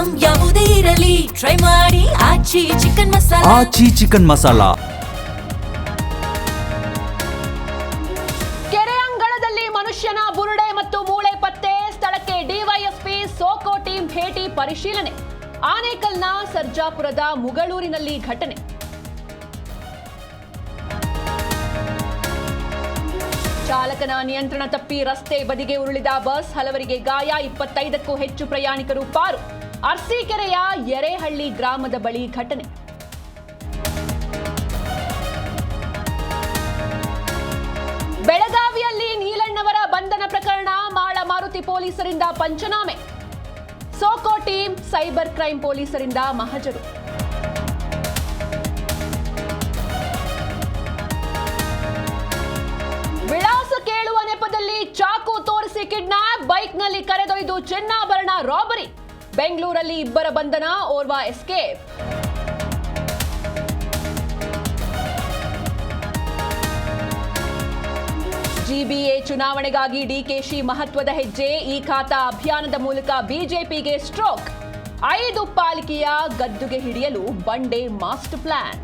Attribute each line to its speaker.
Speaker 1: Item ಯಾವುದೇ ಇರಲಿ try ಮಾಡಿ ಆಚಿ ಚಿಕನ್ ಮಸಾಲಾ.
Speaker 2: ಆಚಿ ಚಿಕನ್ ಮಸಾಲಾ.
Speaker 3: ಕೆರೆ ಅಂಗಳದಲ್ಲಿ ಮನುಷ್ಯನ ಬುರುಡೆ ಮತ್ತು ಮೂಳೆ ಪತ್ತೆ. ಸ್ಥಳಕ್ಕೆ ಡಿವೈಎಸ್ಪಿ ಸೋಕೋ ಟೀಮ್ ಭೇಟಿ ಪರಿಶೀಲನೆ. ಆನೇಕಲ್ನ ಸರ್ಜಾಪುರದ ಮುಗಳೂರಿನಲ್ಲಿ ಘಟನೆ. ಚಾಲಕನ ನಿಯಂತ್ರಣ ತಪ್ಪಿ ರಸ್ತೆ ಬದಿಗೆ ಉರುಳಿದ ಬಸ್, ಹಲವರಿಗೆ ಗಾಯ, 25ಕ್ಕೂ ಹೆಚ್ಚು ಪ್ರಯಾಣಿಕರು ಪಾರು. ಅರಸೀಕೆರೆಯ ಯರೇಹಳ್ಳಿ ಗ್ರಾಮದ ಬಳಿ ಘಟನೆ. ಬೆಳಗಾವಿಯಲ್ಲಿ ನೀಲಣ್ಣವರ ಬಂಧನ ಪ್ರಕರಣ, ಮಾಳ ಮಾರುತಿ ಪೊಲೀಸರಿಂದ ಪಂಚನಾಮೆ. ಸೋಕೋ ಟೀಮ್ ಸೈಬರ್ ಕ್ರೈಂ ಪೊಲೀಸರಿಂದ ಮಹಜರು. ವಿಳಾಸ ಕೇಳುವ ನೆಪದಲ್ಲಿ ಚಾಕು ತೋರಿಸಿ ಕಿಡ್ನಾಪ್, ಬೈಕ್ನಲ್ಲಿ ಕರೆದೊಯ್ದು ಚಿನ್ನಾಭರಣ ರಾಬರಿ. ಬೆಂಗಳೂರಲ್ಲಿ ಇಬ್ಬರ ಬಂಧನ, ಓರ್ವ ಎಸ್ಕೇಪ್. ಜಿಬಿಎ ಚುನಾವಣೆಗಾಗಿ ಡಿಕೆಶಿ ಮಹತ್ವದ ಹೆಜ್ಜೆ. ಈ ಖಾತಾ ಅಭಿಯಾನದ ಮೂಲಕ ಬಿಜೆಪಿಗೆ ಸ್ಟ್ರೋಕ್. 5 ಪಾಲಿಕೆಯ ಗದ್ದುಗೆ ಹಿಡಿಯಲು ಬಂಡೆ ಮಾಸ್ಟರ್ ಪ್ಲಾನ್.